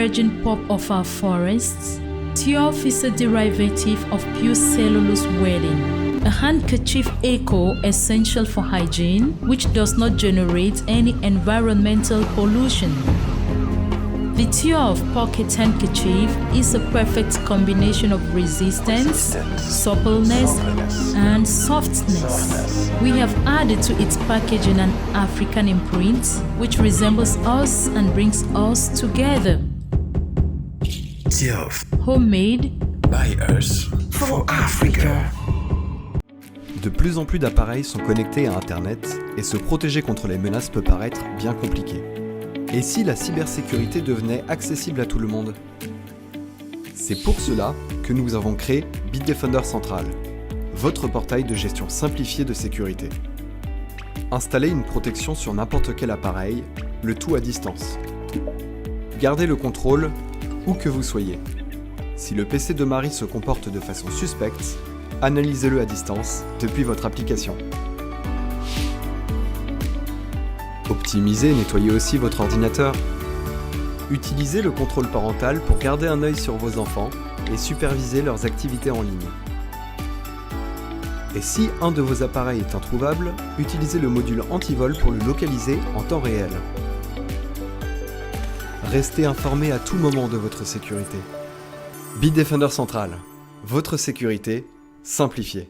virgin pulp of our forests, Tiof is a derivative of pure cellulose welding, a handkerchief eco-essential for hygiene, which does not generate any environmental pollution. The Tiof pocket handkerchief is a perfect combination of resistance, suppleness, and softness. We have added to its packaging an African imprint, which resembles us and brings us together. Tiof. Homemade By us. For Africa. De plus en plus d'appareils sont connectés à Internet et se protéger contre les menaces peut paraître bien compliqué. Et si la cybersécurité devenait accessible à tout le monde? C'est pour cela que nous avons créé Bitdefender Central, votre portail de gestion simplifié de sécurité. Installez une protection sur n'importe quel appareil, le tout à distance. Gardez le contrôle où que vous soyez. Si le PC de Marie se comporte de façon suspecte, analysez-le à distance depuis votre application. Optimisez et nettoyez aussi votre ordinateur. Utilisez le contrôle parental pour garder un œil sur vos enfants et superviser leurs activités en ligne. Et si un de vos appareils est introuvable, utilisez le module antivol pour le localiser en temps réel. Restez informé à tout moment de votre sécurité. Bitdefender Central, votre sécurité simplifiée.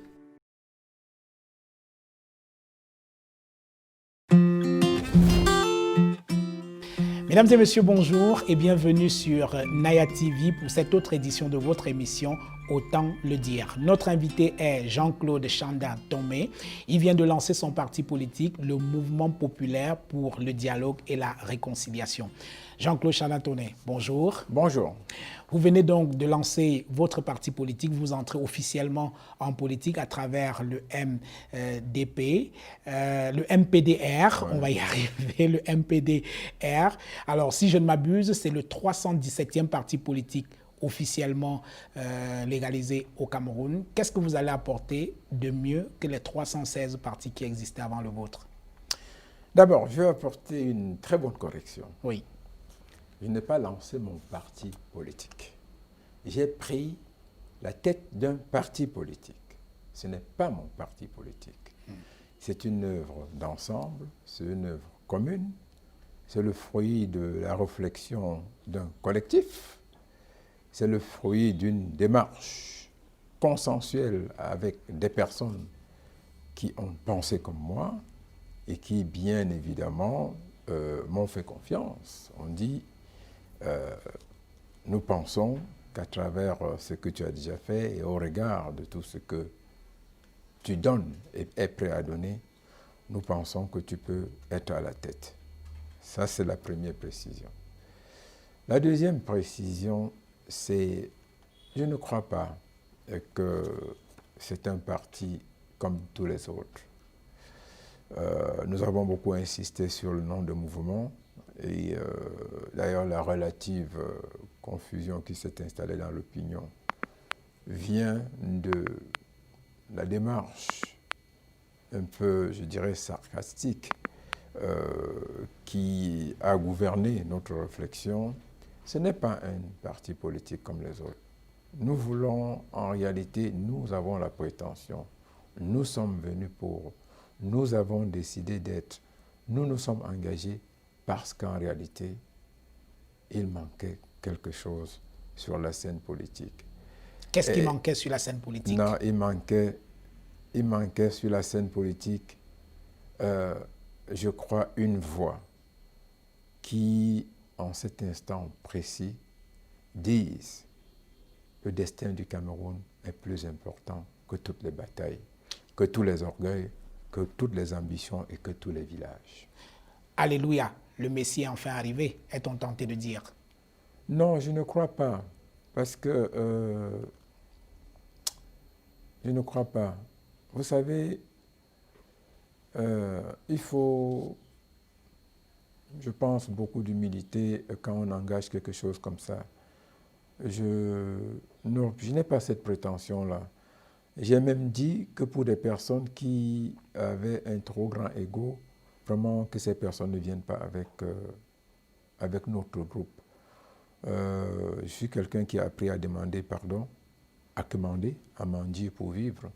Mesdames et messieurs, bonjour et bienvenue sur Naya TV pour cette autre édition de votre émission Autant le dire. Notre invité est Jean-Claude Chanda Tomé. Il vient de lancer son parti politique, le Mouvement populaire pour le dialogue et la réconciliation. Jean-Claude Chanda Tomé, bonjour. Bonjour. Vous venez donc de lancer votre parti politique, vous entrez officiellement en politique à travers le MDP, le MPDR, on va y arriver, le MPDR. Alors, si je ne m'abuse, c'est le 317e parti politique officiellement légalisé au Cameroun. Qu'est-ce que vous allez apporter de mieux que les 316 partis qui existaient avant le vôtre? D'abord, je vais apporter une très bonne correction. Oui. Je n'ai pas lancé mon parti politique. J'ai pris la tête d'un parti politique. Ce n'est pas mon parti politique. C'est une œuvre d'ensemble, c'est une œuvre commune, c'est le fruit de la réflexion d'un collectif, c'est le fruit d'une démarche consensuelle avec des personnes qui ont pensé comme moi et qui, bien évidemment, m'ont fait confiance. On dit, nous pensons qu'à travers ce que tu as déjà fait et au regard de tout ce que tu donnes et es prêt à donner, nous pensons que tu peux être à la tête. Ça, c'est la première précision. La deuxième précision, c'est, je ne crois pas que c'est un parti comme tous les autres. Nous avons beaucoup insisté sur le nom de mouvement et d'ailleurs la relative confusion qui s'est installée dans l'opinion vient de la démarche un peu, je dirais, sarcastique qui a gouverné notre réflexion. Ce n'est pas un parti politique comme les autres. Nous voulons, en réalité, nous avons la prétention, nous sommes venus pour, nous avons décidé d'être, nous nous sommes engagés parce qu'en réalité, il manquait quelque chose sur la scène politique. Qu'est-ce qui manquait sur la scène politique? Non, il manquait sur la scène politique, je crois, une voix qui, en cet instant précis, dise le destin du Cameroun est plus important que toutes les batailles, que tous les orgueils, que toutes les ambitions et que tous les villages. Alléluia, le Messie est enfin arrivé, est-on tenté de dire? Non, je ne crois pas, parce que je ne crois pas. Vous savez, il faut, je pense, beaucoup d'humilité quand on engage quelque chose comme ça. Je n'ai pas cette prétention-là. J'ai même dit que pour des personnes qui avaient un trop grand ego, vraiment que ces personnes ne viennent pas avec notre groupe. Je suis quelqu'un qui a appris à demander pardon, à commander, à mendier pour vivre,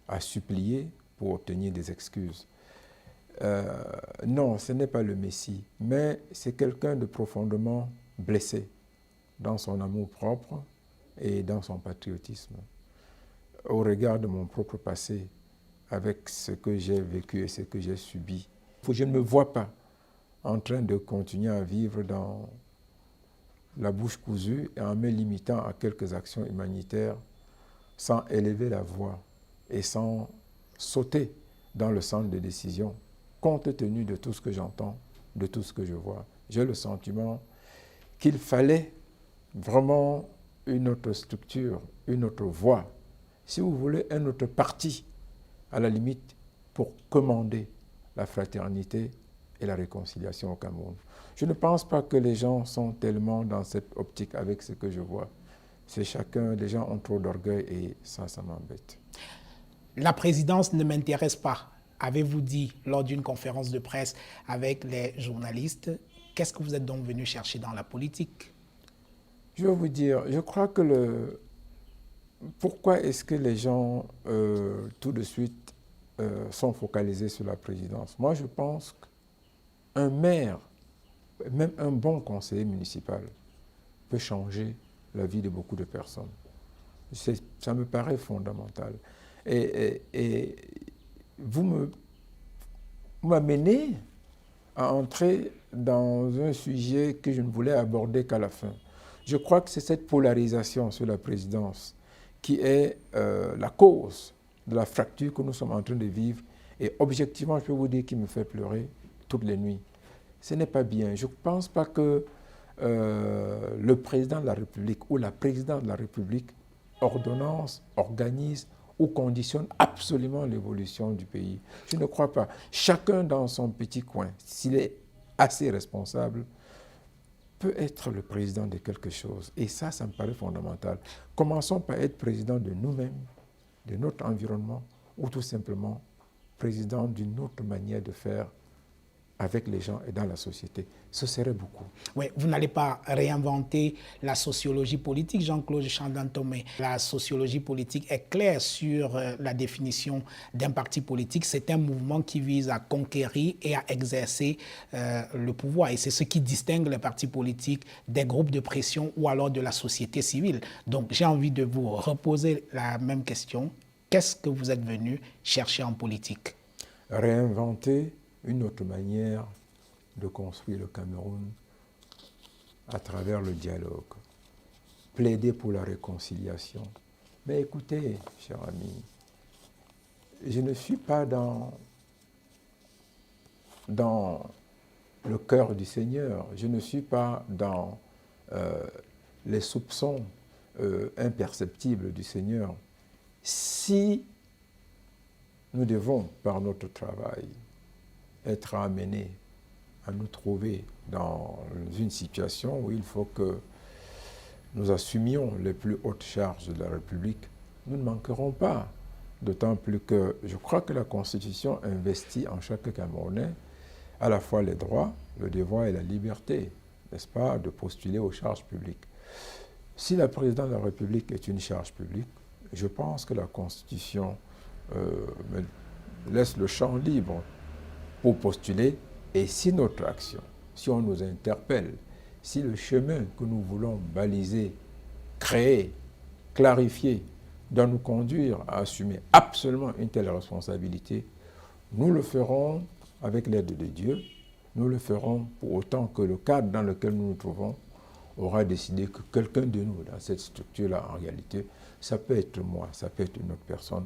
à supplier pour obtenir des excuses. Non, ce n'est pas le Messie, mais c'est quelqu'un de profondément blessé dans son amour propre et dans son patriotisme. Au regard de mon propre passé, avec ce que j'ai vécu et ce que j'ai subi, je ne me vois pas en train de continuer à vivre dans la bouche cousue et en me limitant à quelques actions humanitaires sans élever la voix et sans sauter dans le centre de décision, compte tenu de tout ce que j'entends, de tout ce que je vois. J'ai le sentiment qu'il fallait vraiment une autre structure, une autre voie, si vous voulez, un autre parti, à la limite, pour commander la fraternité et la réconciliation au Cameroun. Je ne pense pas que les gens sont tellement dans cette optique avec ce que je vois. C'est chacun, les gens ont trop d'orgueil et ça m'embête. La présidence ne m'intéresse pas, avez-vous dit lors d'une conférence de presse avec les journalistes. Qu'est-ce que vous êtes donc venu chercher dans la politique? Je vais vous dire, je crois que pourquoi est-ce que les gens, tout de suite, sont focalisés sur la présidence? Moi, je pense qu'un maire, même un bon conseiller municipal, peut changer la vie de beaucoup de personnes. Ça me paraît fondamental. Et vous m'amenez à entrer dans un sujet que je ne voulais aborder qu'à la fin. Je crois que c'est cette polarisation sur la présidence qui est la cause de la fracture que nous sommes en train de vivre. Et objectivement, je peux vous dire qu'il me fait pleurer toutes les nuits. Ce n'est pas bien. Je ne pense pas que le président de la République ou la présidente de la République ordonnance, organise ou conditionne absolument l'évolution du pays. Je ne crois pas. Chacun dans son petit coin, s'il est assez responsable, peut être le président de quelque chose. Et ça me paraît fondamental. Commençons par être président de nous-mêmes, de notre environnement, ou tout simplement président d'une autre manière de faire avec les gens et dans la société. Ce serait beaucoup. Oui, vous n'allez pas réinventer la sociologie politique, Jean-Claude Chandan-Tomé. La sociologie politique est claire sur la définition d'un parti politique. C'est un mouvement qui vise à conquérir et à exercer le pouvoir. Et c'est ce qui distingue les partis politiques des groupes de pression ou alors de la société civile. Donc j'ai envie de vous reposer la même question. Qu'est-ce que vous êtes venu chercher en politique? Réinventer une autre manière de construire le Cameroun à travers le dialogue, plaider pour la réconciliation. Mais écoutez, cher ami, je ne suis pas dans le cœur du Seigneur, je ne suis pas dans les soupçons imperceptibles du Seigneur. Si nous devons, par notre travail, être amenés à nous trouver dans une situation où il faut que nous assumions les plus hautes charges de la République, nous ne manquerons pas. D'autant plus que je crois que la Constitution investit en chaque Camerounais à la fois les droits, le devoir et la liberté, n'est-ce pas, de postuler aux charges publiques. Si la présidence de la République est une charge publique, je pense que la Constitution me laisse le champ libre pour postuler, et si notre action, si on nous interpelle, si le chemin que nous voulons baliser, créer, clarifier, doit nous conduire à assumer absolument une telle responsabilité, nous le ferons avec l'aide de Dieu, nous le ferons pour autant que le cadre dans lequel nous nous trouvons aura décidé que quelqu'un de nous, dans cette structure-là, en réalité, ça peut être moi, ça peut être une autre personne,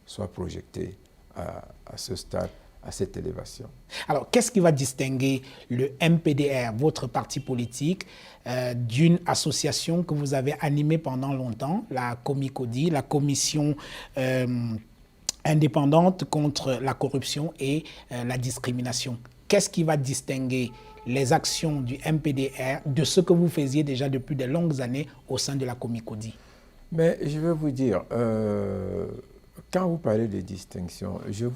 soit projeté à ce stade, à cette élévation. Alors, qu'est-ce qui va distinguer le MPDR, votre parti politique, d'une association que vous avez animée pendant longtemps, la Comicodi, la Commission indépendante contre la corruption et la discrimination? Qu'est-ce qui va distinguer les actions du MPDR de ce que vous faisiez déjà depuis de longues années au sein de la Comicodi? Mais je vais vous dire, quand vous parlez de distinction, je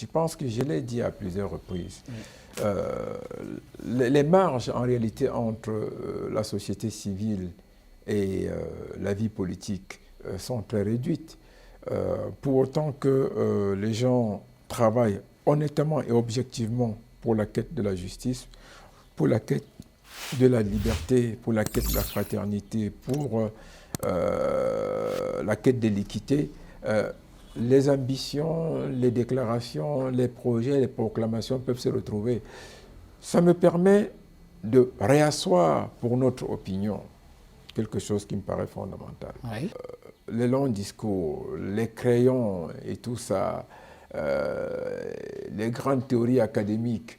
pense que je l'ai dit à plusieurs reprises. Les marges en réalité entre la société civile et la vie politique sont très réduites. Pour autant que les gens travaillent honnêtement et objectivement pour la quête de la justice, pour la quête de la liberté, pour la quête de la fraternité, pour la quête de l'équité, les ambitions, les déclarations, les projets, les proclamations peuvent se retrouver. Ça me permet de réasseoir pour notre opinion quelque chose qui me paraît fondamental. Oui. Les longs discours, les crayons et tout ça, les grandes théories académiques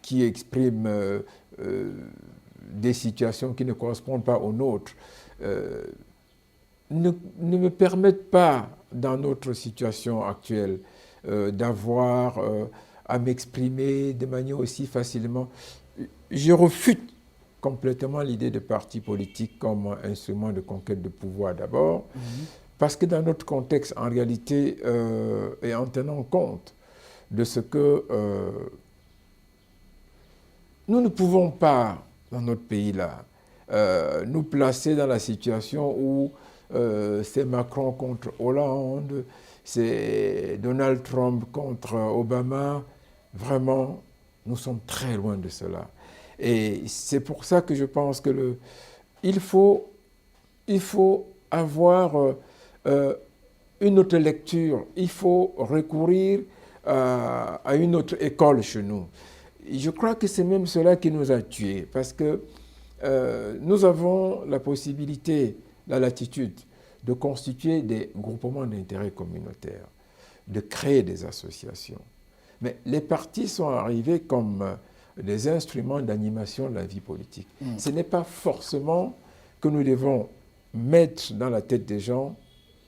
qui expriment des situations qui ne correspondent pas aux nôtres, ne me permettent pas, dans notre situation actuelle, d'avoir à m'exprimer de manière aussi facilement. Je refute complètement l'idée de parti politique comme instrument de conquête de pouvoir d'abord, parce que dans notre contexte, en réalité, et en tenant compte de ce que nous ne pouvons pas, dans notre pays-là, nous placer dans la situation où c'est Macron contre Hollande, c'est Donald Trump contre Obama. Vraiment, nous sommes très loin de cela. Et c'est pour ça que je pense que il faut avoir une autre lecture. Il faut recourir à une autre école chez nous. Je crois que c'est même cela qui nous a tués, parce que nous avons la possibilité, la latitude de constituer des groupements d'intérêt communautaires, de créer des associations. Mais les partis sont arrivés comme des instruments d'animation de la vie politique. Ce n'est pas forcément que nous devons mettre dans la tête des gens,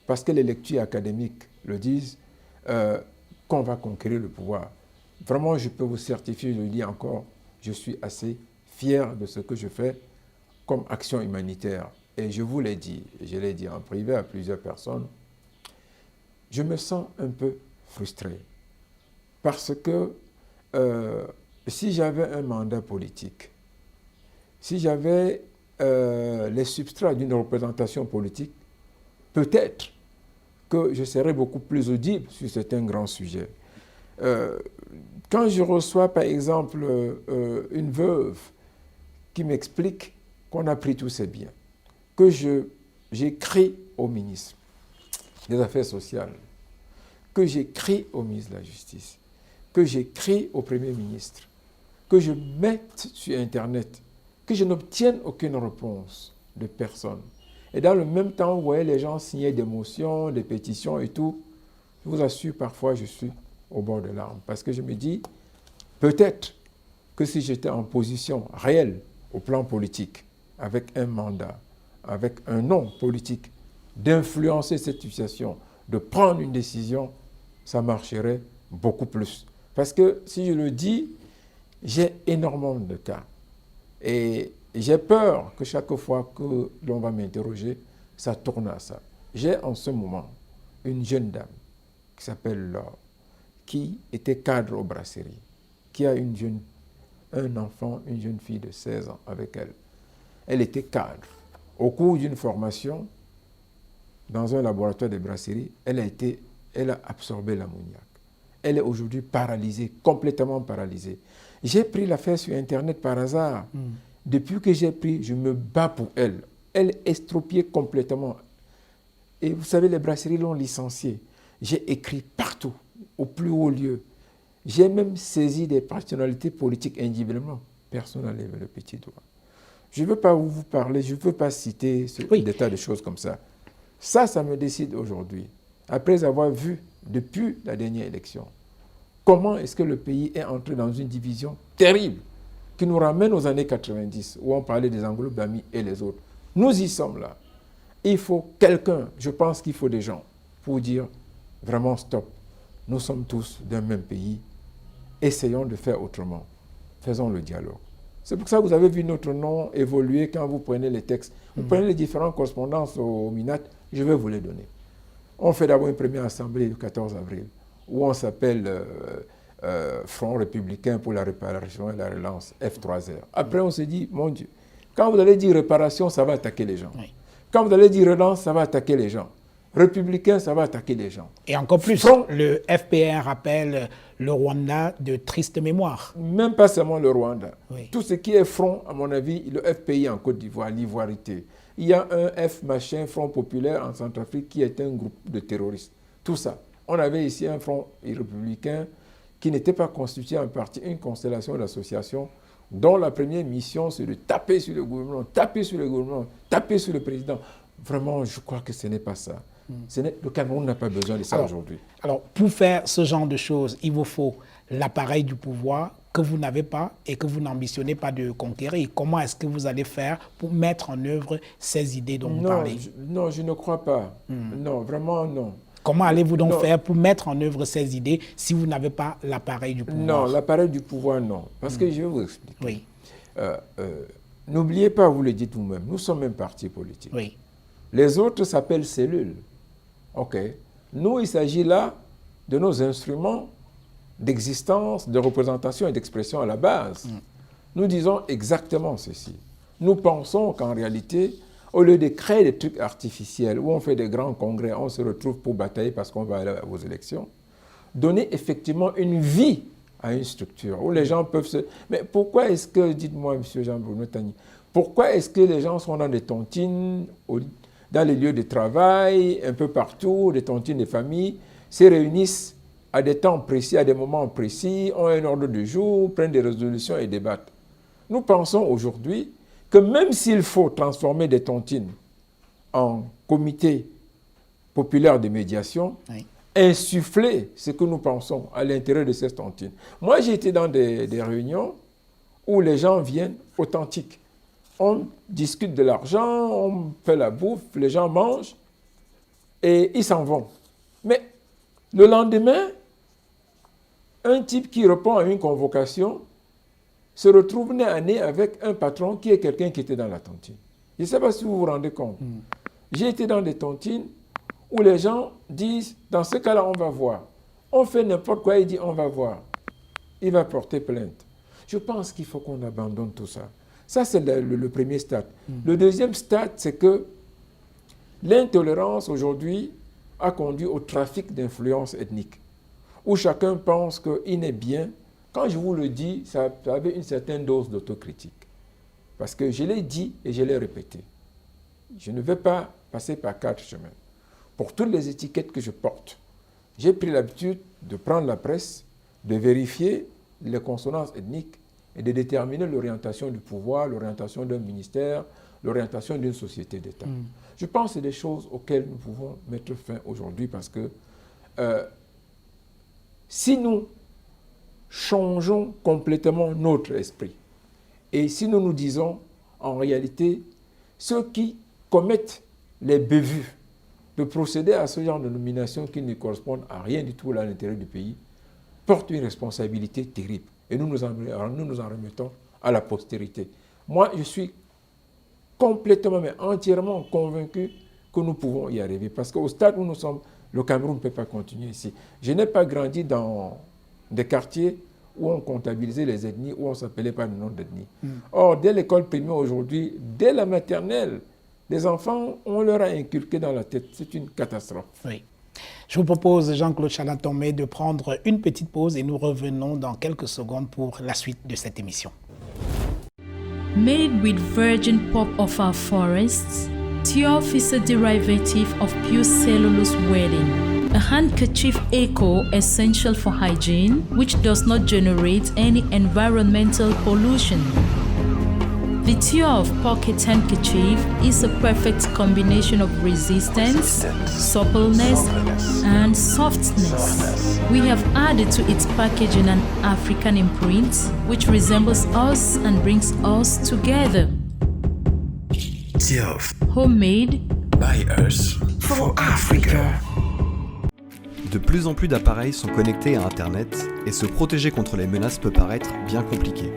parce que les lectures académiques le disent, qu'on va conquérir le pouvoir. Vraiment, je peux vous certifier, je le dis encore, je suis assez fier de ce que je fais comme action humanitaire. Et je vous l'ai dit, je l'ai dit en privé à plusieurs personnes, je me sens un peu frustré. Parce que si j'avais un mandat politique, si j'avais les substrats d'une représentation politique, peut-être que je serais beaucoup plus audible sur certains grands sujets. Quand je reçois, par exemple, une veuve qui m'explique qu'on a pris tous ses biens, que j'écris au ministre des Affaires sociales, que j'écris au ministre de la Justice, que j'écris au Premier ministre, que je mette sur Internet, que je n'obtienne aucune réponse de personne. Et dans le même temps, vous voyez les gens signer des motions, des pétitions et tout. Je vous assure, parfois, je suis au bord de larmes. Parce que je me dis, peut-être que si j'étais en position réelle au plan politique, avec un mandat, avec un nom politique, d'influencer cette situation, de prendre une décision, ça marcherait beaucoup plus. Parce que, si je le dis, j'ai énormément de cas. Et j'ai peur que chaque fois que l'on va m'interroger, ça tourne à ça. J'ai en ce moment une jeune dame qui s'appelle Laure, qui était cadre aux brasseries, qui a un enfant, une jeune fille de 16 ans avec elle. Elle était cadre. Au cours d'une formation, dans un laboratoire de brasserie, elle a absorbé l'ammoniac. Elle est aujourd'hui paralysée, complètement paralysée. J'ai pris l'affaire sur Internet par hasard. Depuis que j'ai pris, je me bats pour elle. Elle est estropiée complètement. Et vous savez, les brasseries l'ont licenciée. J'ai écrit partout, au plus haut lieu. J'ai même saisi des personnalités politiques individuellement. Personne n'a levé le petit doigt. Je ne veux pas vous parler, je ne veux pas citer des tas de choses comme ça. Ça me décide aujourd'hui, après avoir vu, depuis la dernière élection, comment est-ce que le pays est entré dans une division terrible qui nous ramène aux années 90, où on parlait des Anglo-Bami et les autres. Nous y sommes là. Il faut quelqu'un, je pense qu'il faut des gens, pour dire vraiment stop. Nous sommes tous d'un même pays. Essayons de faire autrement. Faisons le dialogue. C'est pour ça que vous avez vu notre nom évoluer quand vous prenez les textes. Vous prenez les différentes correspondances au MINAT, je vais vous les donner. On fait d'abord une première assemblée le 14 avril, où on s'appelle Front républicain pour la réparation et la relance, F3R. Après, on se dit, mon Dieu, quand vous allez dire réparation, ça va attaquer les gens. Oui. Quand vous allez dire relance, ça va attaquer les gens. Républicain, ça va attaquer les gens. Et encore plus, Front, le FPR appelle le Rwanda de triste mémoire. même pas seulement le Rwanda. Oui. Tout ce qui est front, à mon avis, le FPI en Côte d'Ivoire, l'ivoirité. Il y a un F machin, Front populaire en Centrafrique, qui est un groupe de terroristes. Tout ça. On avait ici un front républicain qui n'était pas constitué en partie une constellation d'associations dont la première mission, c'est de taper sur le gouvernement, taper sur le gouvernement, taper sur le président. Vraiment, je crois que ce n'est pas ça. Le Cameroun n'a pas besoin de ça aujourd'hui. Alors, pour faire ce genre de choses, il vous faut l'appareil du pouvoir que vous n'avez pas et que vous n'ambitionnez pas de conquérir. Comment est-ce que vous allez faire pour mettre en œuvre ces idées dont vous parlez? Non, je ne crois pas. Non, vraiment non. Comment allez-vous donc Non. faire pour mettre en œuvre ces idées si vous n'avez pas l'appareil du pouvoir? Non, l'appareil du pouvoir, non. Parce que je vais vous expliquer. Oui, N'oubliez pas, vous le dites vous-même, nous sommes un parti politique. oui, Les autres s'appellent cellules. OK. Nous, il s'agit là de nos instruments d'existence, de représentation et d'expression à la base. Nous disons exactement ceci. Nous pensons qu'en réalité, au lieu de créer des trucs artificiels où on fait des grands congrès, on se retrouve pour batailler parce qu'on va aller aux élections, donner effectivement une vie à une structure où les gens peuvent se... Mais pourquoi est-ce que, dites-moi, M. Jean-Bruno Tagny, pourquoi est-ce que les gens sont dans des tontines, dans les lieux de travail, un peu partout, des tontines de famille, se réunissent à des temps précis, à des moments précis, ont un ordre du jour, prennent des résolutions et débattent? Nous pensons aujourd'hui que même s'il faut transformer des tontines en comité populaire de médiation, oui. insuffler ce que nous pensons à l'intérieur de ces tontines. Moi, j'ai été dans des réunions où les gens viennent authentiques. On discute de l'argent, on fait la bouffe, les gens mangent et ils s'en vont. Mais le lendemain, un type qui répond à une convocation se retrouve nez à nez avec un patron qui est quelqu'un qui était dans la tontine. Je ne sais pas si vous vous rendez compte. J'ai été dans des tontines où les gens disent, dans ce cas-là, on va voir. On fait n'importe quoi, il dit, on va voir. Il va porter plainte. Je pense qu'il faut qu'on abandonne tout ça. Ça, c'est le premier stade. Le deuxième stade, c'est que l'intolérance, aujourd'hui, a conduit au trafic d'influence ethnique, où chacun pense qu'il n'est bien. Quand je vous le dis, ça avait une certaine dose d'autocritique. Parce que je l'ai dit et je l'ai répété. Je ne vais pas passer par 4 chemins. Pour toutes les étiquettes que je porte, j'ai pris l'habitude de prendre la presse, de vérifier les consonances ethniques et de déterminer l'orientation du pouvoir, l'orientation d'un ministère, l'orientation d'une société d'État. Je pense que c'est des choses auxquelles nous pouvons mettre fin aujourd'hui parce que si nous changeons complètement notre esprit et si nous nous disons en réalité ceux qui commettent les bévues de procéder à ce genre de nomination qui ne correspondent à rien du tout à l'intérêt du pays portent une responsabilité terrible et nous nous en remettons à la postérité. Moi, je suis complètement, mais entièrement convaincu que nous pouvons y arriver. Parce qu'au stade où nous sommes, le Cameroun ne peut pas continuer ici. Je n'ai pas grandi dans des quartiers où on comptabilisait les ethnies, où on ne s'appelait pas le nom d'ethnie. Or, dès l'école primaire aujourd'hui, dès la maternelle, les enfants, on leur a inculqué dans la tête. C'est une catastrophe. Oui. Je vous propose, Jean-Claude Chalat-Thomé, de prendre une petite pause et nous revenons dans quelques secondes pour la suite de cette émission. Made with virgin pulp of our forests, Tiof is a derivative of pure cellulose wedding, a handkerchief eco essential for hygiene, which does not generate any environmental pollution. The Tiof pocket handkerchief is a perfect combination of resistance, suppleness, and softness. We have added to its packaging an African imprint, which resembles us and brings us together. Tiof. Homemade By us. For Africa. De plus en plus d'appareils sont connectés à Internet et se protéger contre les menaces peut paraître bien compliqué.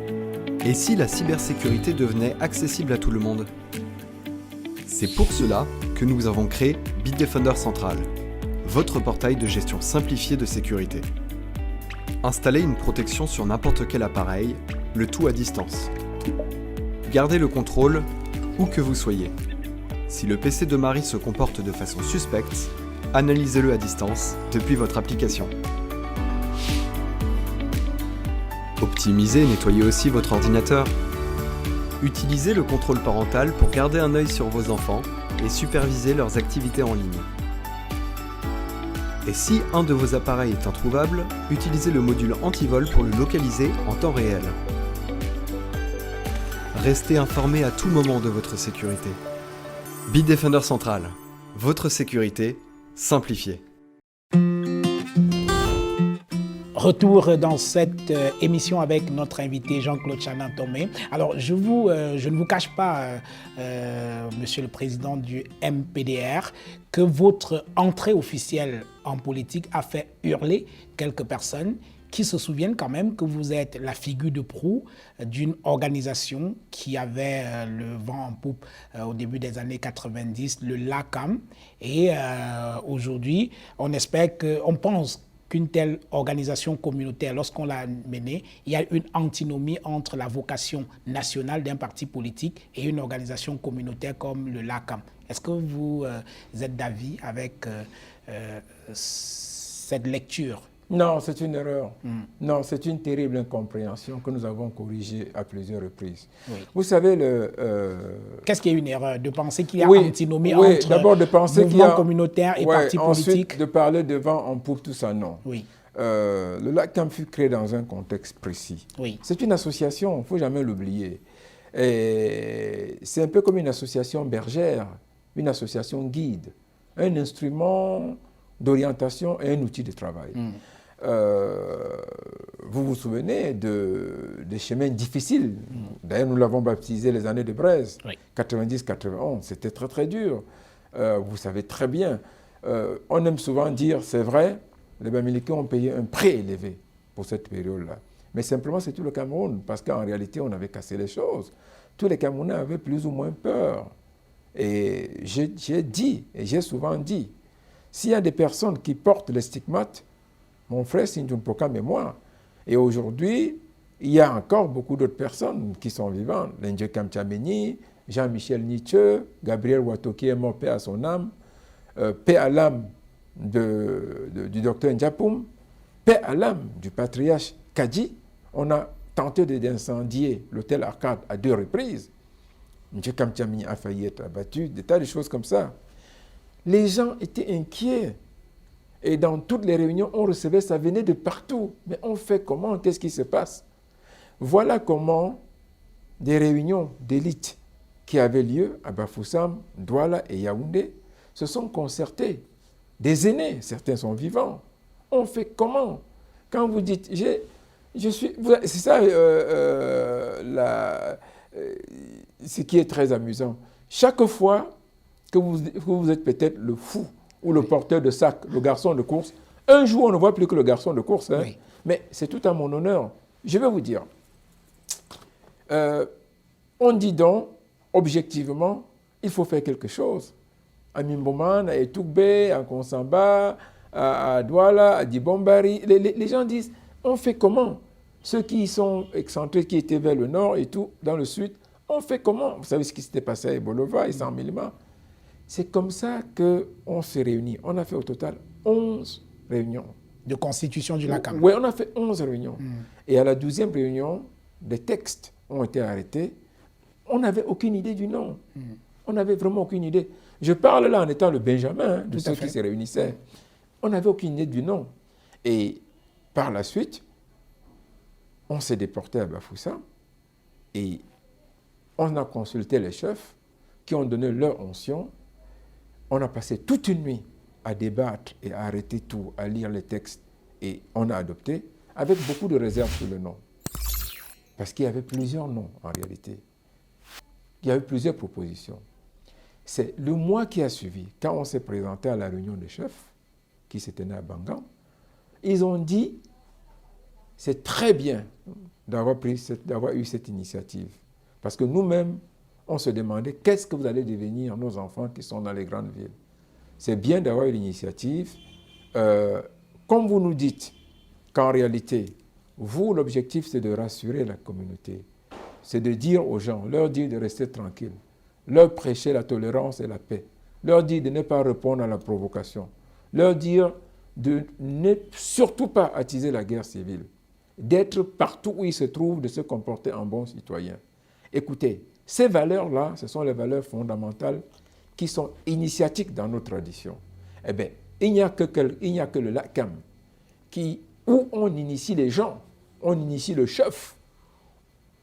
Et si la cybersécurité devenait accessible à tout le monde? C'est pour cela que nous avons créé Bitdefender Central, votre portail de gestion simplifié de sécurité. Installez une protection sur n'importe quel appareil, le tout à distance. Gardez le contrôle où que vous soyez. Si le PC de Marie se comporte de façon suspecte, analysez-le à distance depuis votre application. Optimisez et nettoyez aussi votre ordinateur. Utilisez le contrôle parental pour garder un œil sur vos enfants et superviser leurs activités en ligne. Et si un de vos appareils est introuvable, utilisez le module antivol pour le localiser en temps réel. Restez informé à tout moment de votre sécurité. Bitdefender Central, votre sécurité simplifiée. Retour dans cette émission avec notre invité Jean-Claude Chanin-Thomé. Alors, je ne vous cache pas, Monsieur le Président du MPDR, que votre entrée officielle en politique a fait hurler quelques personnes qui se souviennent quand même que vous êtes la figure de proue d'une organisation qui avait le vent en poupe au début des années 90, le LACAM. Et aujourd'hui, on pense qu'une telle organisation communautaire, lorsqu'on l'a menée, il y a une antinomie entre la vocation nationale d'un parti politique et une organisation communautaire comme le LACAM. Est-ce que vous êtes d'avis avec cette lecture? Non, c'est une erreur. Non, c'est une terrible incompréhension que nous avons corrigée à plusieurs reprises. Oui. Vous savez, qu'est-ce qui est une erreur? De penser qu'il y a antinomie entre d'abord de penser mouvement communautaire et parti politique? Ensuite, de parler de vent en poupe, tout ça, non. Oui. Le LACAM fut créé dans un contexte précis. Oui. C'est une association, il ne faut jamais l'oublier. C'est un peu comme une association bergère, une association guide, un instrument d'orientation et un outil de travail. Vous vous souvenez des chemins difficiles. D'ailleurs, nous l'avons baptisé les années de Braise, 90-91. C'était très, très dur. Vous savez très bien. On aime souvent dire, c'est vrai, les Bamileke ont payé un prix élevé pour cette période-là. Mais simplement, c'est tout le Cameroun, parce qu'en réalité, on avait cassé les choses. Tous les Camerounais avaient plus ou moins peur. Et j'ai dit, et j'ai souvent dit, s'il y a des personnes qui portent les stigmates, mon frère Sindjoun Pokam et moi, et aujourd'hui, il y a encore beaucoup d'autres personnes qui sont vivantes. Lenje Kamtchameni, Jean-Michel Nietzsche, Gabriel Watoki est mort, paix à son âme, paix à l'âme du docteur Ndiapoum, paix à l'âme du patriarche Kadi. On a tenté d'incendier l'hôtel Arcade à 2 reprises. Njé Kamtchameni a failli être abattu, des tas de choses comme ça. Les gens étaient inquiets. Et dans toutes les réunions, on recevait, ça venait de partout. Mais on fait comment? Qu'est-ce qui se passe? Voilà comment des réunions d'élite qui avaient lieu à Bafoussam, Douala et Yaoundé se sont concertées. Des aînés, certains sont vivants. On fait comment? Quand vous dites, je suis... C'est ça ce qui est très amusant. Chaque fois que vous êtes peut-être le fou, ou le porteur de sac, le garçon de course. Un jour, on ne voit plus que le garçon de course. Hein. Mais c'est tout à mon honneur. Je vais vous dire. On dit donc, objectivement, il faut faire quelque chose. À Mimboman, à Etoukbe, à Konsamba, à Douala, à Dibombari, les gens disent, on fait comment? Ceux qui sont excentrés, qui étaient vers le nord et tout, dans le sud, on fait comment? Vous savez ce qui s'était passé à Ebolova et San Milima. C'est comme ça qu'on s'est réunis. On a fait au total 11 réunions. De constitution du LACAM. Oui, on a fait 11 réunions. Et à la 12e réunion, des textes ont été arrêtés. On n'avait aucune idée du nom. On n'avait vraiment aucune idée. Je parle là en étant le Benjamin de ceux qui se réunissaient. On n'avait aucune idée du nom. Et par la suite, on s'est déporté à Bafoussam et on a consulté les chefs qui ont donné leur onction. On a passé toute une nuit à débattre et à arrêter tout, à lire les textes. Et on a adopté avec beaucoup de réserves sur le nom. Parce qu'il y avait plusieurs noms en réalité. Il y avait plusieurs propositions. C'est le mois qui a suivi, quand on s'est présenté à la réunion des chefs, qui s'est tenue à Bangan, ils ont dit, c'est très bien d'avoir eu cette initiative. Parce que nous-mêmes, on se demandait qu'est-ce que vous allez devenir, nos enfants qui sont dans les grandes villes. C'est bien d'avoir une initiative, Comme vous nous dites qu'en réalité, vous, l'objectif, c'est de rassurer la communauté. C'est de dire aux gens, leur dire de rester tranquilles, leur prêcher la tolérance et la paix, leur dire de ne pas répondre à la provocation, leur dire de ne surtout pas attiser la guerre civile, d'être partout où ils se trouvent, de se comporter en bons citoyens. Écoutez, ces valeurs-là, ce sont les valeurs fondamentales qui sont initiatiques dans nos traditions. Eh bien, il n'y a que le Lakam où on initie les gens, on initie le chef,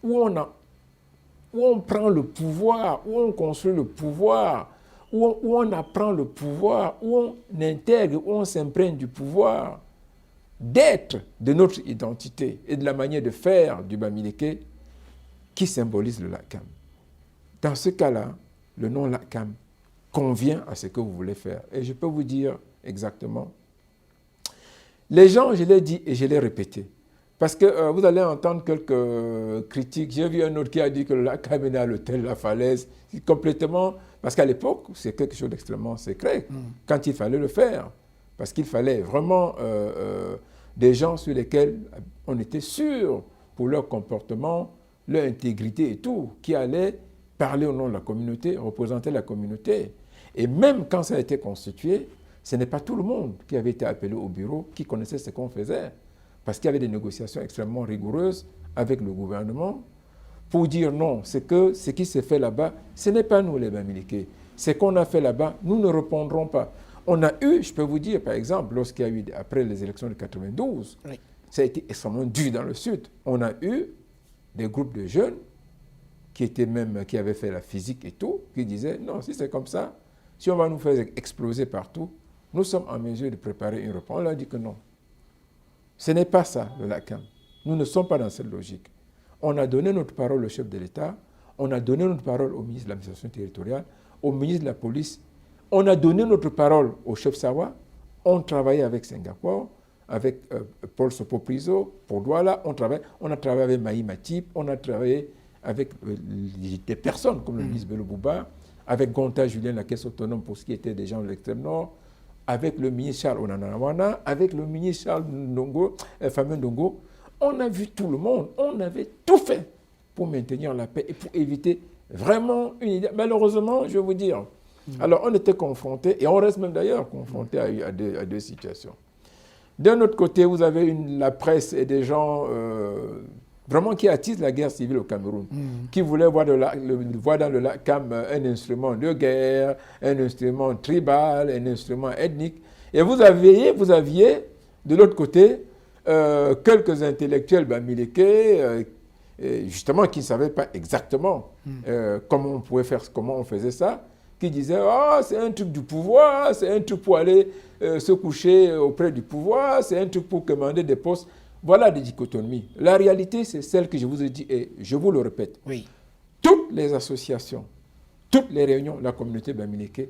où on prend le pouvoir, où on construit le pouvoir, où on apprend le pouvoir, où on intègre, où on s'imprègne du pouvoir, d'être, de notre identité et de la manière de faire du Bamileke qui symbolise le Lakam. Dans ce cas-là, le nom Lakam convient à ce que vous voulez faire. Et je peux vous dire exactement. Les gens, je l'ai dit et je l'ai répété. Parce que vous allez entendre quelques critiques. J'ai vu un autre qui a dit que le Lakam est à l'hôtel La Falaise. Complètement. Parce qu'à l'époque, c'est quelque chose d'extrêmement secret. Quand il fallait le faire. Parce qu'il fallait vraiment des gens sur lesquels on était sûr pour leur comportement, leur intégrité et tout, qui allaient parler au nom de la communauté, représenter la communauté. Et même quand ça a été constitué, ce n'est pas tout le monde qui avait été appelé au bureau, qui connaissait ce qu'on faisait. Parce qu'il y avait des négociations extrêmement rigoureuses avec le gouvernement pour dire non, c'est que ce qui s'est fait là-bas, ce n'est pas nous les Bamileke. Ce qu'on a fait là-bas, nous ne répondrons pas. On a eu, je peux vous dire, par exemple, lorsqu'il y a eu, après les élections de 92, oui, ça a été extrêmement dur dans le Sud. On a eu des groupes de jeunes qui avaient fait la physique et tout, qui disaient, non, si c'est comme ça, si on va nous faire exploser partout, nous sommes en mesure de préparer une réponse. On leur a dit que non. Ce n'est pas ça, le Lakam. Nous ne sommes pas dans cette logique. On a donné notre parole au chef de l'État, on a donné notre parole au ministre de l'administration territoriale, au ministre de la police, on a donné notre parole au chef Sawa, on travaillait avec Singapour, avec Paul Sopo-Priso, pour Douala, on a travaillé avec Maï Matip, on a travaillé avec des personnes comme le ministre Bello Bouba, avec Gonta Julien, la caisse autonome pour ce qui était des gens de l'extrême nord, avec le ministre Charles Onanawana, avec le ministre Charles Ndongo, Fameux Ndongo. On a vu tout le monde, on avait tout fait pour maintenir la paix et pour éviter vraiment une idée. Malheureusement, je vais vous dire, alors on était confrontés, et on reste même d'ailleurs confrontés à deux situations. D'un autre côté, vous avez la presse et des gens vraiment qui attisent la guerre civile au Cameroun, qui voulaient voir dans le Lakam un instrument de guerre, un instrument tribal, un instrument ethnique. Et vous aviez de l'autre côté, quelques intellectuels bamileke, justement qui ne savaient pas exactement comment on pouvait faire, comment on faisait ça, qui disaient « Ah, c'est un truc du pouvoir, c'est un truc pour aller se coucher auprès du pouvoir, c'est un truc pour commander des postes. » Voilà des dichotomies. La réalité, c'est celle que je vous ai dit, et je vous le répète. Oui. Toutes les associations, toutes les réunions de la communauté bamileke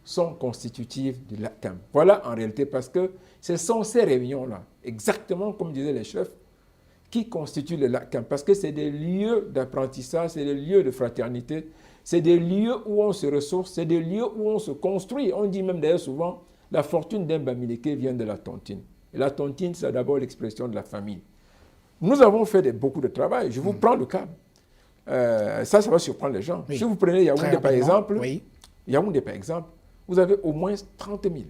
sont constitutives du Lakam. Voilà en réalité, parce que ce sont ces réunions-là, exactement comme disaient les chefs, qui constituent le Lakam. Parce que c'est des lieux d'apprentissage, c'est des lieux de fraternité, c'est des lieux où on se ressource, c'est des lieux où on se construit. On dit même d'ailleurs souvent, la fortune d'un bamileke vient de la tontine. Et la tontine, c'est d'abord l'expression de la famille. Nous avons fait beaucoup de travail. Je vous prends le cas. Ça va surprendre les gens. Oui. Si vous prenez Yaoundé, par exemple, Yaoundé, par exemple, vous avez au moins 30 000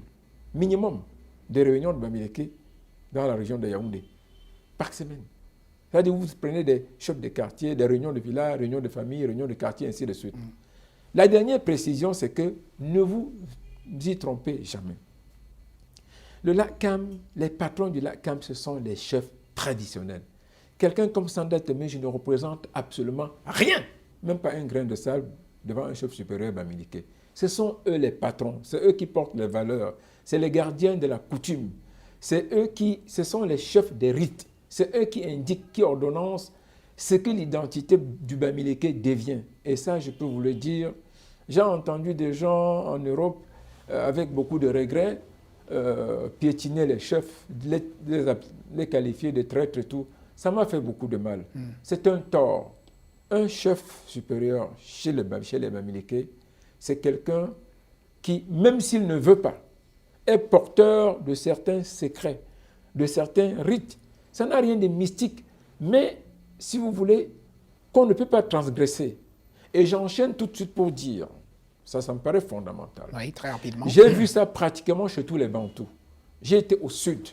minimum de réunions de bamileke dans la région de Yaoundé, par semaine. C'est-à-dire vous prenez des chefs de quartier, des réunions de village, réunions de famille, réunions de quartier, ainsi de suite. La dernière précision, c'est que ne vous y trompez jamais. Le Lakam, les patrons du Lakam, ce sont les chefs traditionnels. Quelqu'un comme Sanda Temej ne représente absolument rien, même pas un grain de sable devant un chef supérieur bamileke. Ce sont eux les patrons, c'est eux qui portent les valeurs, c'est les gardiens de la coutume, ce sont les chefs des rites, c'est eux qui indiquent, qui ordonnent ce que l'identité du bamileke devient. Et ça, je peux vous le dire, j'ai entendu des gens en Europe avec beaucoup de regrets, piétiner les chefs, les qualifier de traîtres et tout, ça m'a fait beaucoup de mal. C'est un tort. Un chef supérieur chez les bamileke, c'est quelqu'un qui, même s'il ne veut pas, est porteur de certains secrets, de certains rites. Ça n'a rien de mystique, mais si vous voulez, qu'on ne peut pas transgresser. Et j'enchaîne tout de suite pour dire, ça me paraît fondamental. Oui, très rapidement. J'ai vu ça pratiquement chez tous les Bantous. J'ai été au sud.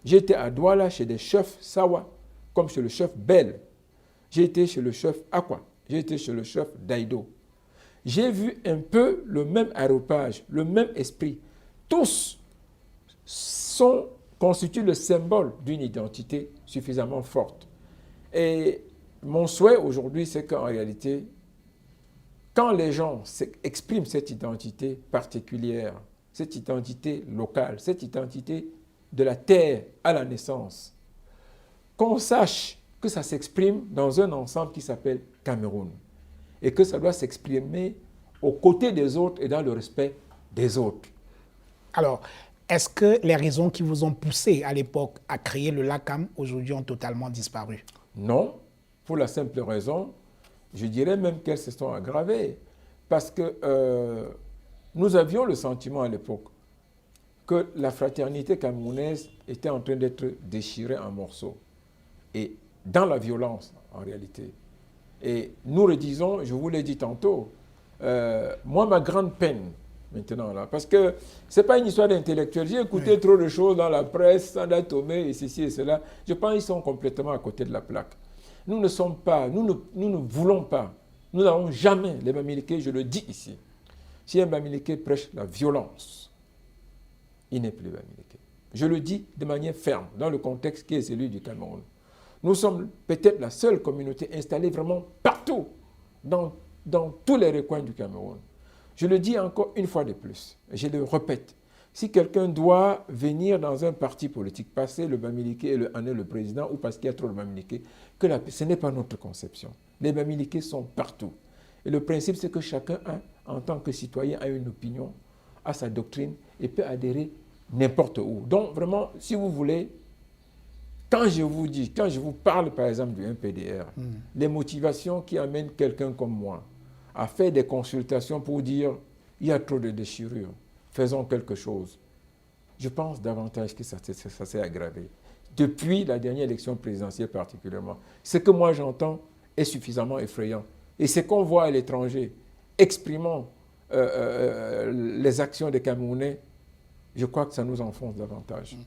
J'ai été à Douala chez des chefs Sawa, comme chez le chef Bel. J'ai été chez le chef Akwa. J'ai été chez le chef Daïdo. J'ai vu un peu le même aéropage, le même esprit. Tous constituent le symbole d'une identité suffisamment forte. Et mon souhait aujourd'hui, c'est qu'en réalité, quand les gens expriment cette identité particulière, cette identité locale, cette identité de la terre à la naissance, qu'on sache que ça s'exprime dans un ensemble qui s'appelle Cameroun et que ça doit s'exprimer aux côtés des autres et dans le respect des autres. Alors, est-ce que les raisons qui vous ont poussé à l'époque à créer le LACAM aujourd'hui ont totalement disparu? Non, pour la simple raison, je dirais même qu'elles se sont aggravées, parce que nous avions le sentiment à l'époque que la fraternité camerounaise était en train d'être déchirée en morceaux, et dans la violence en réalité. Et nous redisons, je vous l'ai dit tantôt, moi ma grande peine maintenant là, parce que ce n'est pas une histoire d'intellectuel, j'ai écouté trop de choses dans la presse, Sanda Tomé et ceci et cela, je pense qu'ils sont complètement à côté de la plaque. Nous ne sommes pas, nous ne voulons pas, nous n'avons jamais, les Bamileke, je le dis ici, si un Bamileke prêche la violence, il n'est plus Bamileke. Je le dis de manière ferme, dans le contexte qui est celui du Cameroun. Nous sommes peut-être la seule communauté installée vraiment partout, dans tous les recoins du Cameroun. Je le dis encore une fois de plus, je le répète, si quelqu'un doit venir dans un parti politique, passer le Bamileke et en est le président, ou parce qu'il y a trop de Bamileke, ce n'est pas notre conception. Les Bamileke sont partout. Et le principe, c'est que chacun, en tant que citoyen, a une opinion, a sa doctrine, et peut adhérer n'importe où. Donc, vraiment, si vous voulez, quand je vous parle, par exemple, du MPDR, les motivations qui amènent quelqu'un comme moi à faire des consultations pour dire il y a trop de déchirures, faisons quelque chose. Je pense davantage que ça s'est aggravé. Depuis la dernière élection présidentielle particulièrement, ce que moi j'entends est suffisamment effrayant. Et ce qu'on voit à l'étranger, exprimant les actions des Camerounais, je crois que ça nous enfonce davantage.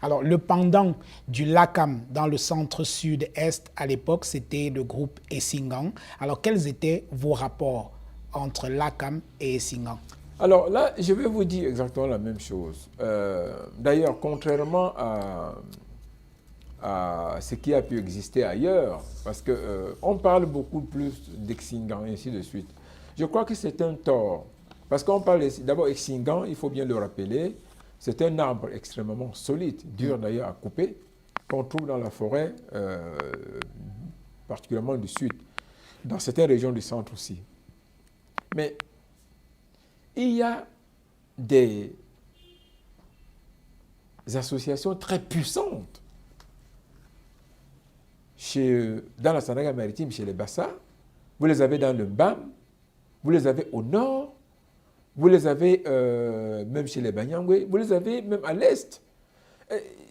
Alors, le pendant du LACAM dans le centre-sud-est à l'époque, c'était le groupe Essingan. Alors, quels étaient vos rapports entre LACAM et Essingan? Alors là, je vais vous dire exactement la même chose. D'ailleurs, contrairement à ce qui a pu exister ailleurs, parce qu'on parle beaucoup plus d'Essingan et ainsi de suite. Je crois que c'est un tort. Parce qu'on parle d'abord Essingan, il faut bien le rappeler, c'est un arbre extrêmement solide, dur d'ailleurs à couper, qu'on trouve dans la forêt, particulièrement du sud, dans certaines régions du centre aussi. Mais il y a des associations très puissantes dans la Sandaga maritime, chez les Bassa. Vous les avez dans le Mbam, vous les avez au nord, vous les avez même chez les Banyangwe, vous les avez même à l'est.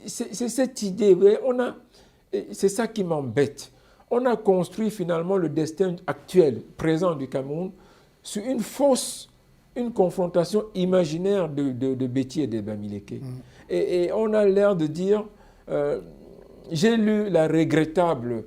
C'est cette idée, c'est ça qui m'embête. On a construit finalement le destin actuel, présent du Cameroun, sur une confrontation imaginaire de Béti et de Bamileke. Et on a l'air de dire, j'ai lu la regrettable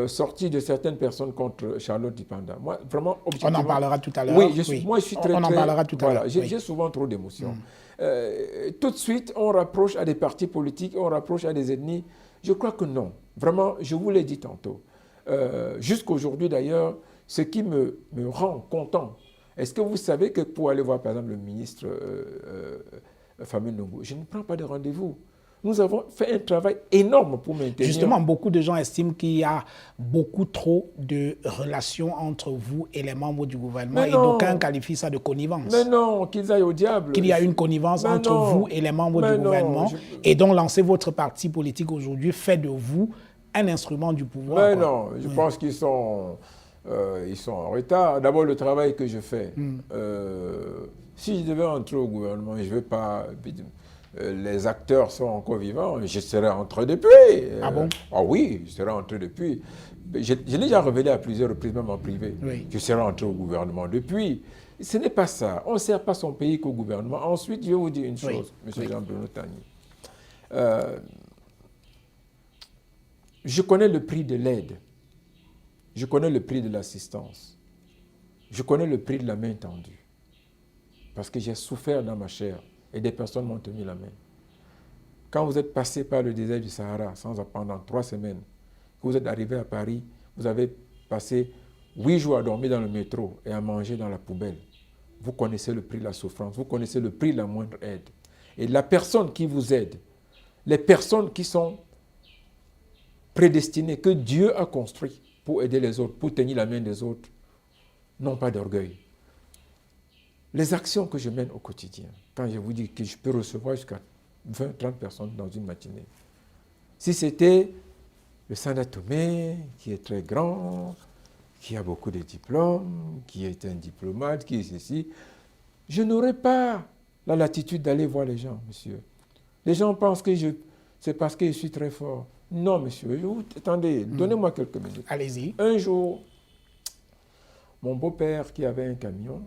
sortie de certaines personnes contre Charlotte Dipanda. Moi, vraiment, on en parlera tout à l'heure. Oui, moi je suis très... On en parlera tout à l'heure. J'ai souvent trop d'émotions. Tout de suite, on rapproche à des partis politiques, on rapproche à des ethnies. Je crois que non. Vraiment, je vous l'ai dit tantôt. Jusqu'aujourd'hui d'ailleurs, ce qui me rend content, est-ce que vous savez que pour aller voir par exemple le ministre Fameux Nongo, je ne prends pas de rendez-vous. Nous avons fait un travail énorme pour maintenir... Justement, beaucoup de gens estiment qu'il y a beaucoup trop de relations entre vous et les membres du gouvernement et d'aucuns qualifient ça de connivence. Mais non, qu'ils aillent au diable. Qu'il y a une connivence entre vous et les membres du gouvernement et donc lancer votre parti politique aujourd'hui fait de vous un instrument du pouvoir. Mais non, je pense qu'ils sont en retard. D'abord, le travail que je fais, Si je devais entrer au gouvernement, je ne vais pas... les acteurs sont encore vivants, je serais entré depuis. Ah bon? Ah oui, je serais entré depuis. Je l'ai déjà révélé à plusieurs reprises, même en privé. Oui. Je serais entré au gouvernement depuis. Ce n'est pas ça. On ne sert pas son pays qu'au gouvernement. Ensuite, je vais vous dire une chose, M. Jean-Bruno Tagny. Je connais le prix de l'aide. Je connais le prix de l'assistance. Je connais le prix de la main tendue. Parce que j'ai souffert dans ma chair et des personnes m'ont tenu la main. Quand vous êtes passé par le désert du Sahara pendant 3 semaines, que vous êtes arrivé à Paris, vous avez passé 8 jours à dormir dans le métro et à manger dans la poubelle. Vous connaissez le prix de la souffrance, vous connaissez le prix de la moindre aide. Et la personne qui vous aide, les personnes qui sont prédestinées, que Dieu a construit pour aider les autres, pour tenir la main des autres, n'ont pas d'orgueil. Les actions que je mène au quotidien, quand je vous dis que je peux recevoir jusqu'à 20-30 personnes dans une matinée, si c'était le Sanda Tomé, qui est très grand, qui a beaucoup de diplômes, qui est un diplomate, qui est ceci, je n'aurais pas la latitude d'aller voir les gens, monsieur. Les gens pensent que c'est parce que je suis très fort. Non, monsieur, attendez, donnez-moi quelques minutes. Allez-y. Un jour, mon beau-père qui avait un camion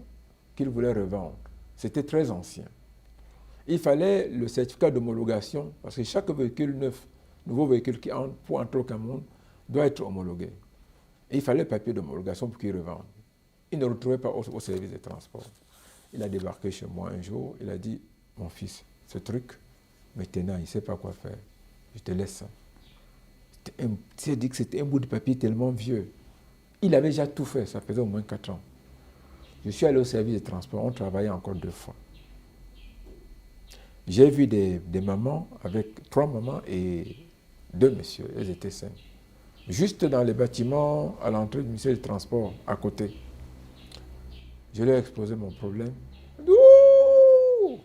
qu'il voulait revendre, c'était très ancien. Il fallait le certificat d'homologation, parce que chaque véhicule neuf, nouveau véhicule qui entre pour entrer au Cameroun, doit être homologué. Et il fallait le papier d'homologation pour qu'il revende. Il ne le retrouvait pas au service des transports. Il a débarqué chez moi un jour, il a dit, mon fils, ce truc, maintenant, il ne sait pas quoi faire. Je te laisse ça. Il a dit que c'était un bout de papier tellement vieux. Il avait déjà tout fait, ça faisait au moins 4 ans. Je suis allé au service des transports, on travaillait encore 2 fois. J'ai vu des mamans, avec 3 mamans et 2 messieurs, elles étaient 5. Juste dans les bâtiments, à l'entrée du ministère des Transports, à côté. Je leur ai exposé mon problème. Ouh!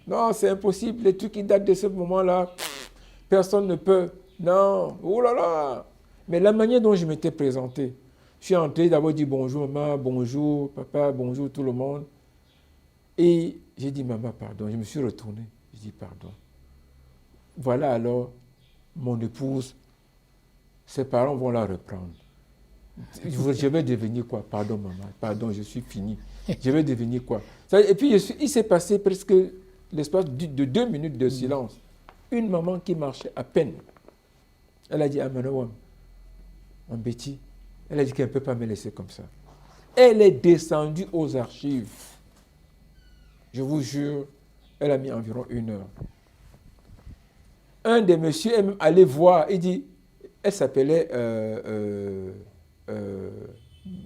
Non, c'est impossible, les trucs qui datent de ce moment-là, personne ne peut. Non, oh là là! Mais la manière dont je m'étais présenté, je suis entré d'abord dire bonjour maman, bonjour papa, bonjour tout le monde. Et j'ai dit maman, pardon. Je me suis retourné. J'ai dit pardon. Voilà alors mon épouse, ses parents vont la reprendre. Je vais devenir quoi? Pardon maman, pardon, je suis fini. Je vais devenir quoi? Et puis il s'est passé presque l'espace de 2 minutes de silence. Une maman qui marchait à peine. Elle a dit à Manawam, mon Betty, elle a dit qu'elle ne peut pas me laisser comme ça. Elle est descendue aux archives. Je vous jure, elle a mis environ 1 heure. Un des messieurs est même allé voir, il dit, elle s'appelait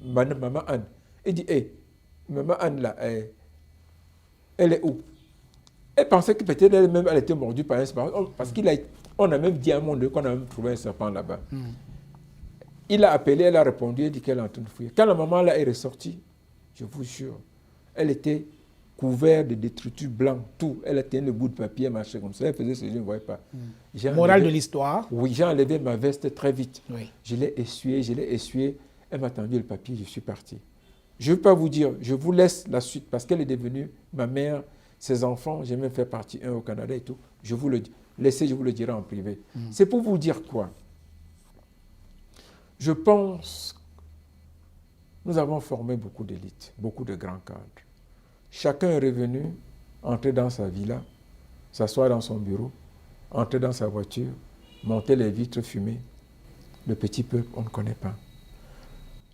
Maman Anne. Il dit, hé, Maman Anne là, elle est où? Elle pensait que peut-être elle-même, elle était mordue par un serpent, parce qu'on a même dit à un moment qu'on a même trouvé un serpent là-bas. Il a appelé, elle a répondu, elle dit qu'elle est en train de fouiller. Quand la maman là est ressortie, je vous jure, elle était couverte de détritus blancs, tout. Elle était le bout de papier, elle marchait comme ça, elle faisait ce que je ne voyais pas. Morale de l'histoire. Oui, j'ai enlevé ma veste très vite. Oui. Je l'ai essuyée, elle m'a tendu le papier, je suis parti. Je ne veux pas vous dire, je vous laisse la suite, parce qu'elle est devenue ma mère, ses enfants, j'ai même fait partie un au Canada et tout. Je vous le dis, laissez, je vous le dirai en privé. C'est pour vous dire quoi? Je pense que nous avons formé beaucoup d'élites, beaucoup de grands cadres. Chacun est revenu, entrer dans sa villa, s'asseoir dans son bureau, entrer dans sa voiture, monter les vitres fumées. Le petit peuple, on ne connaît pas.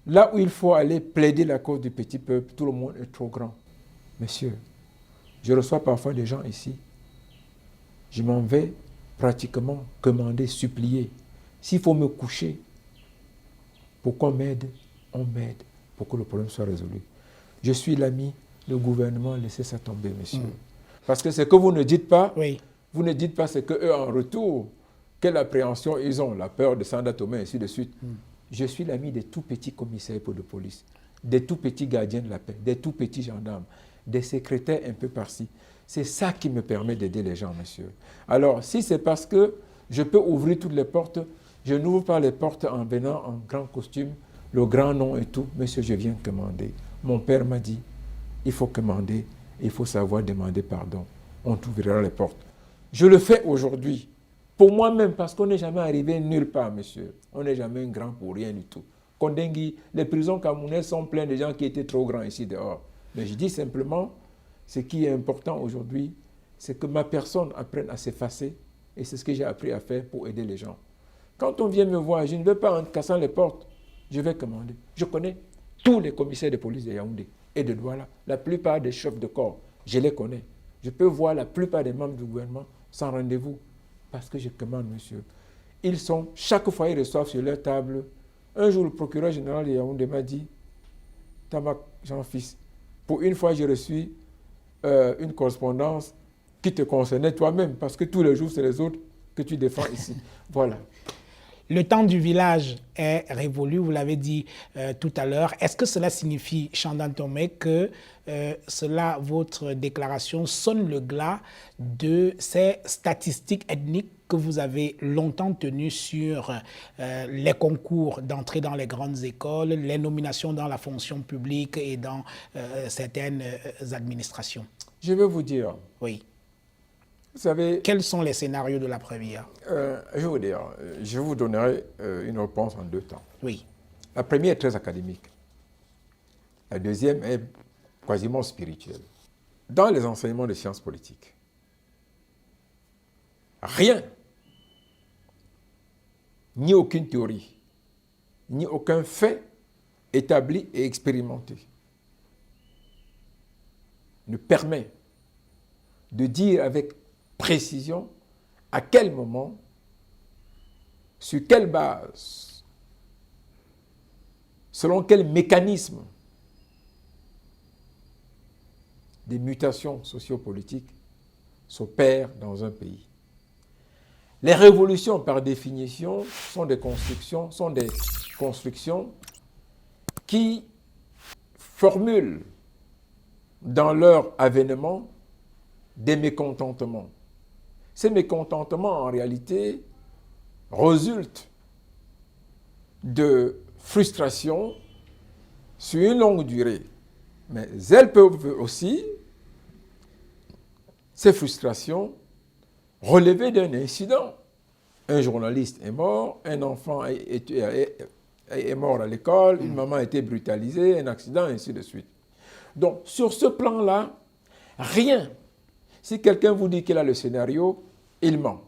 Là où il faut aller plaider la cause du petit peuple, tout le monde est trop grand. Messieurs, je reçois parfois des gens ici. Je m'en vais pratiquement commander, supplier. S'il faut me coucher, pour qu'on m'aide, on m'aide, pour que le problème soit résolu. Je suis l'ami, le gouvernement, laissez ça tomber, messieurs. Parce que ce que vous ne dites pas, vous ne dites pas ce qu'eux, en retour, quelle appréhension ils ont, la peur de Sanda Tomé, et ainsi de suite. Je suis l'ami des tout petits commissaires de police, des tout petits gardiens de la paix, des tout petits gendarmes, des secrétaires un peu par-ci. C'est ça qui me permet d'aider les gens, messieurs. Alors, si c'est parce que je peux ouvrir toutes les portes, je n'ouvre pas les portes en venant en grand costume, le grand nom et tout. Monsieur, je viens commander. Mon père m'a dit, il faut commander il faut savoir demander pardon. On t'ouvrira les portes. Je le fais aujourd'hui, pour moi-même, parce qu'on n'est jamais arrivé nulle part, monsieur. On n'est jamais un grand pour rien du tout. Kondengui, les prisons camerounaises sont pleines de gens qui étaient trop grands ici dehors. Mais je dis simplement, ce qui est important aujourd'hui, c'est que ma personne apprenne à s'effacer, et c'est ce que j'ai appris à faire pour aider les gens. Quand on vient me voir, je ne vais pas en cassant les portes, je vais commander. Je connais tous les commissaires de police de Yaoundé et de Douala, la plupart des chefs de corps, je les connais. Je peux voir la plupart des membres du gouvernement sans rendez-vous, parce que je commande, monsieur. Ils sont, chaque fois, ils reçoivent sur leur table. Un jour, le procureur général de Yaoundé m'a dit, Tamak, Jean-Fils, pour une fois, j'ai reçu une correspondance qui te concernait toi-même, parce que tous les jours, c'est les autres que tu défends ici. Voilà. Le temps du village est révolu, vous l'avez dit tout à l'heure. Est-ce que cela signifie, Chandan Tomé, que votre déclaration sonne le glas de ces statistiques ethniques que vous avez longtemps tenues sur les concours d'entrée dans les grandes écoles, les nominations dans la fonction publique et dans certaines administrations? Je vais vous dire. Oui. Vous savez, quels sont les scénarios de l'après-guerre? Je vais vous dire, je vous donnerai une réponse en deux temps. Oui. La première est très académique. La deuxième est quasiment spirituelle. Dans les enseignements des sciences politiques, rien, ni aucune théorie, ni aucun fait établi et expérimenté ne permet de dire avec précision à quel moment, sur quelle base, selon quel mécanisme des mutations sociopolitiques s'opèrent dans un pays. Les révolutions, par définition, sont des constructions qui formulent dans leur avènement des mécontentements. Ces mécontentements, en réalité, résultent de frustrations sur une longue durée. Mais elles peuvent aussi, ces frustrations, relever d'un incident. Un journaliste est mort, un enfant est mort à l'école, une maman a été brutalisée, un accident, ainsi de suite. Donc, sur ce plan-là, rien. Si quelqu'un vous dit qu'il a le scénario, il ment.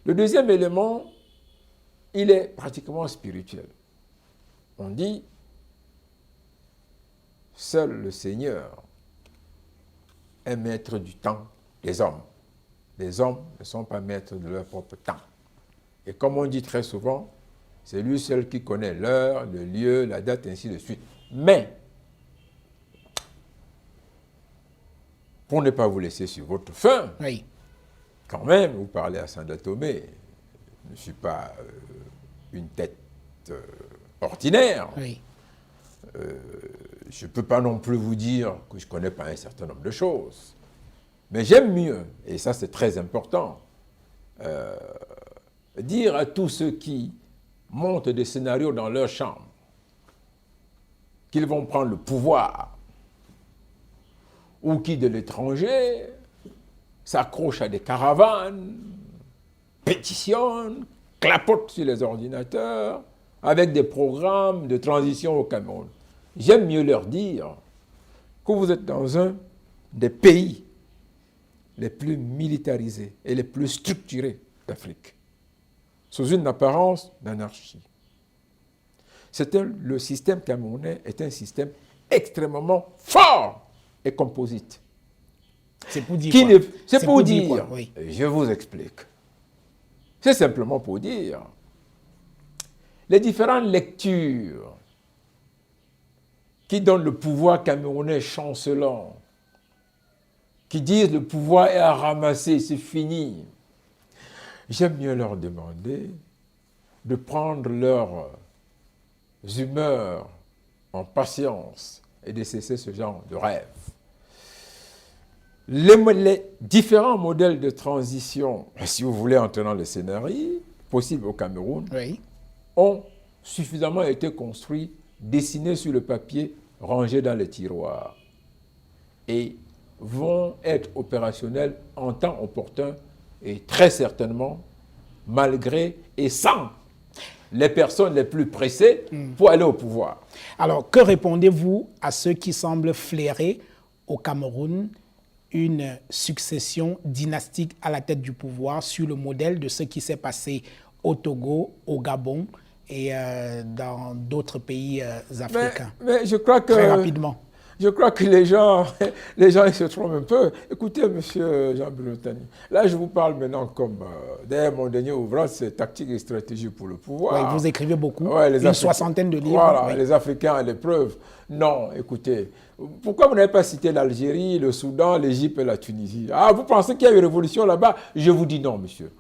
Le deuxième élément, il est pratiquement spirituel. On dit, seul le Seigneur est maître du temps des hommes. Les hommes ne sont pas maîtres de leur propre temps. Et comme on dit très souvent, c'est lui seul qui connaît l'heure, le lieu, la date, ainsi de suite. Mais, pour ne pas vous laisser sur votre faim, oui, quand même, vous parlez à Chandan Tomé, je ne suis pas une tête ordinaire. oui. Je ne peux pas non plus vous dire que je ne connais pas un certain nombre de choses. Mais j'aime mieux, et ça c'est très important, dire à tous ceux qui montent des scénarios dans leur chambre qu'ils vont prendre le pouvoir, ou qui de l'étranger s'accrochent à des caravanes, pétitionnent, clapotent sur les ordinateurs avec des programmes de transition au Cameroun. J'aime mieux leur dire que vous êtes dans un des pays les plus militarisés et les plus structurés d'Afrique, sous une apparence d'anarchie. Le système camerounais est un système extrêmement fort et composite. C'est pour dire C'est pour dire, quoi, oui. Je vous explique. C'est simplement pour dire les différentes lectures qui donnent le pouvoir camerounais chancelant, qui disent le pouvoir est à ramasser, c'est fini. J'aime mieux leur demander de prendre leurs humeurs en patience et de cesser ce genre de rêve. Les différents modèles de transition, si vous voulez entrer dans les scénarios possibles au Cameroun, Oui. ont suffisamment été construits, dessinés sur le papier, rangés dans les tiroirs. et vont être opérationnels en temps opportun et très certainement malgré et sans les personnes les plus pressées pour aller au pouvoir. Alors, que répondez-vous à ceux qui semblent flairer au Cameroun une succession dynastique à la tête du pouvoir sur le modèle de ce qui s'est passé au Togo, au Gabon et dans d'autres pays africains? Mais je crois que... Très rapidement. Je crois que les gens ils se trompent un peu. Écoutez, monsieur Jean-Bruno Tani, là, je vous parle maintenant comme... D'ailleurs, mon dernier ouvrage, c'est Tactique et stratégie pour le pouvoir. Oui, vous écrivez beaucoup, Ouais, une soixantaine de livres. Voilà, oui. les Africains à l'épreuve. Non, écoutez, pourquoi vous n'avez pas cité l'Algérie, le Soudan, l'Égypte et la Tunisie? Ah, vous pensez qu'il y a eu une révolution là-bas? Je vous dis non, monsieur.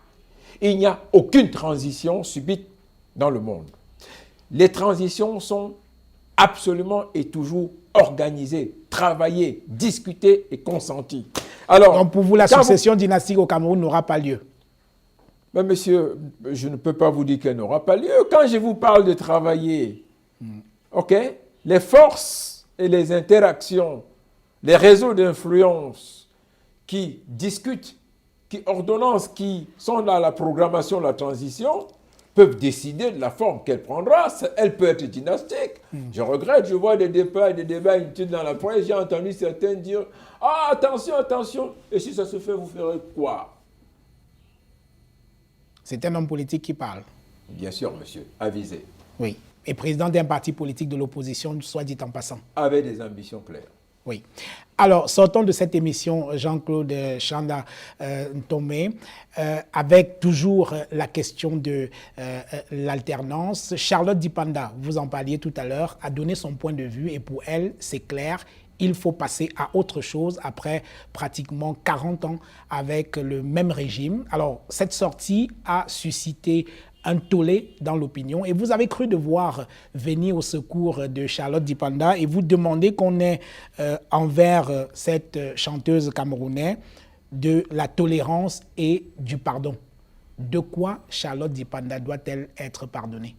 Il n'y a aucune transition subite dans le monde. Les transitions sont absolument et toujours organisées, travaillées, discutées et consenties. Alors, donc pour vous, la succession dynastique au Cameroun n'aura pas lieu? Mais monsieur, je ne peux pas vous dire qu'elle n'aura pas lieu. Quand je vous parle de travailler, ok, les forces et les interactions, les réseaux d'influence qui discutent, qui ordonnancent, qui sont dans la programmation de la transition, peuvent décider de la forme qu'elle prendra. Elle peut être dynastique. Je regrette, je vois des débats inutiles dans la presse. J'ai entendu certains dire « Ah, attention, attention, et si ça se fait, vous ferez quoi ?» C'est un homme politique qui parle. Bien sûr, monsieur, avisé. Oui. Et président d'un parti politique de l'opposition, soit dit en passant. Avec des ambitions claires. Oui. Alors, sortons de cette émission, Jean-Claude Chanda Ntomé, avec toujours la question de l'alternance. Charlotte Dipanda, vous en parliez tout à l'heure, a donné son point de vue et pour elle, c'est clair, il faut passer à autre chose après pratiquement 40 ans avec le même régime. Alors, cette sortie a suscité un tollé dans l'opinion et vous avez cru devoir venir au secours de Charlotte Dipanda et vous demandez qu'on ait envers cette chanteuse camerounaise de la tolérance et du pardon. De quoi Charlotte Dipanda doit-elle être pardonnée?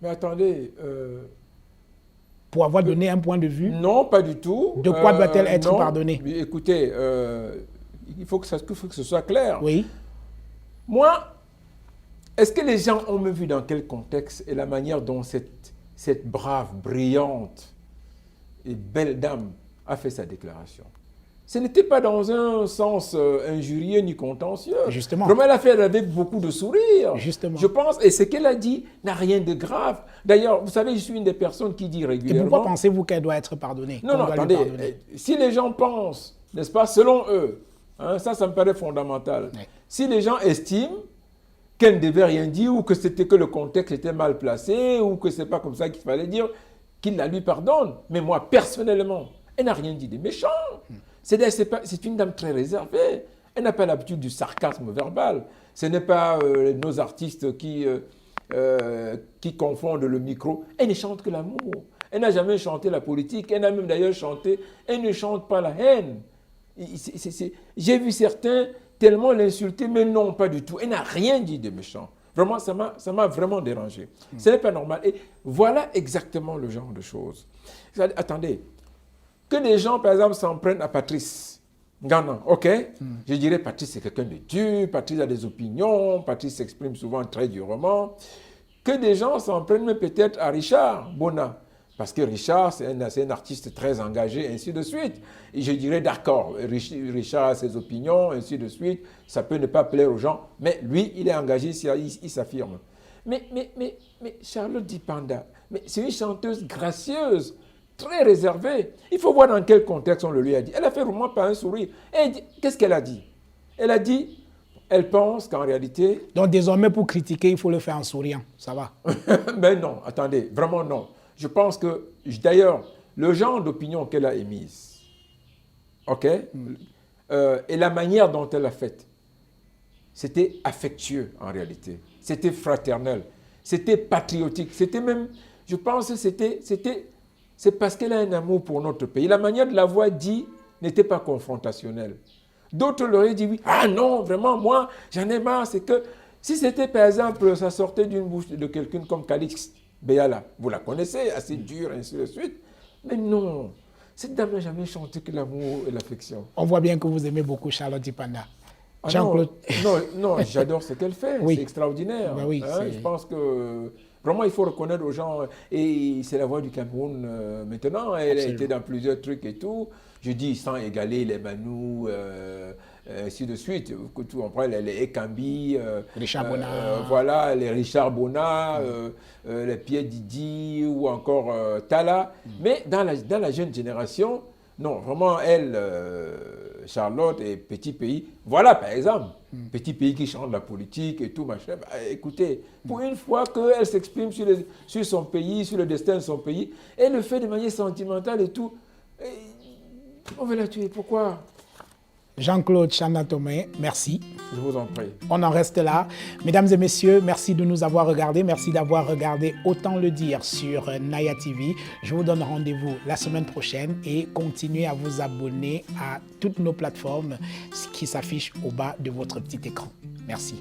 Mais attendez... Pour avoir donné un point de vue? Non, pas du tout. De quoi doit-elle être pardonnée? Écoutez, il faut que ce soit clair. Oui. Moi, est-ce que les gens ont même vu dans quel contexte et la manière dont cette brave, brillante et belle dame a fait sa déclaration? Ce n'était pas dans un sens injurieux ni contentieux. Justement. Vraiment, elle a fait avec beaucoup de sourire. Justement. Je pense, et ce qu'elle a dit n'a rien de grave. D'ailleurs, vous savez, je suis une des personnes qui dit régulièrement... Et pourquoi pensez-vous qu'elle doit être pardonnée? Non, attendez. Si les gens pensent, n'est-ce pas, selon eux, hein, ça me paraît fondamental. Oui. Si les gens estiment qu'elle ne devait rien dire ou que c'était que le contexte était mal placé ou que c'est pas comme ça qu'il fallait dire, qu'il la lui pardonne. Mais moi, personnellement, elle n'a rien dit de méchant. C'est une dame très réservée. Elle n'a pas l'habitude du sarcasme verbal. Ce n'est pas nos artistes qui confondent le micro. Elle ne chante que l'amour. Elle n'a jamais chanté la politique. Elle n'a même d'ailleurs chanté. Elle ne chante pas la haine. J'ai vu certains tellement l'insulter, mais non, pas du tout. Elle n'a rien dit de méchant. Vraiment, ça m'a vraiment dérangé. Ce n'est pas normal. Et voilà exactement le genre de choses. Attendez. Que des gens, par exemple, s'en prennent à Patrice Ngana, ok? Je dirais Patrice, c'est quelqu'un de dur, Patrice a des opinions, Patrice s'exprime souvent très durement. Que des gens s'en prennent peut-être à Richard Bona, parce que Richard, c'est un artiste très engagé, ainsi de suite. Et je dirais, d'accord, Richard a ses opinions, ainsi de suite, ça peut ne pas plaire aux gens, mais lui, il est engagé, il s'affirme. Mais Charlotte Dipanda, c'est une chanteuse gracieuse, très réservée. Il faut voir dans quel contexte on le lui a dit. Elle a fait vraiment pas un sourire. Qu'est-ce qu'elle a dit? Elle a dit, elle pense qu'en réalité... Donc désormais, pour critiquer, il faut le faire en souriant. Ça va? Mais non, attendez, vraiment non. Je pense que, d'ailleurs, le genre d'opinion qu'elle a émise, ok, et la manière dont elle l'a faite, c'était affectueux en réalité. C'était fraternel. C'était patriotique. C'était même, je pense que c'est parce qu'elle a un amour pour notre pays. La manière de l'avoir dit n'était pas confrontationnelle. D'autres l'auraient dit oui. Ah non, vraiment, moi, j'en ai marre. C'est que si c'était, par exemple, ça sortait d'une bouche de quelqu'un comme Calix Béala, vous la connaissez, assez dure, ainsi de suite. Mais non, Cette dame n'a jamais chanté que l'amour et l'affection. On voit bien que vous aimez beaucoup Charlotte Ipanda. Ah Jean-Claude. Non, j'adore ce qu'elle fait. Oui. C'est extraordinaire. Ben oui, Je pense que vraiment, il faut reconnaître aux gens. Et c'est la voix du Cameroun maintenant. Elle Absolument. a été dans plusieurs trucs et tout. Je dis sans égaler les Manu, ainsi de suite. Que tout, après, les Ekambi, Richard Bonnat. voilà, les Richard Bonnat, les Pierre Didi ou encore Tala. Mais dans la jeune génération, non, vraiment, elle, Charlotte et Petit Pays, voilà par exemple, Petit Pays qui chante la politique et tout, machin. Bah, écoutez, pour une fois qu'elle s'exprime sur son pays, sur le destin de son pays, elle le fait de manière sentimentale et tout, on veut la tuer. Pourquoi? Jean-Claude Chana-Tomé, merci. Je vous en prie. On en reste là. Mesdames et messieurs, merci de nous avoir regardés. Merci d'avoir regardé Autant le dire sur Naya TV. Je vous donne rendez-vous la semaine prochaine et continuez à vous abonner à toutes nos plateformes qui s'affichent au bas de votre petit écran. Merci.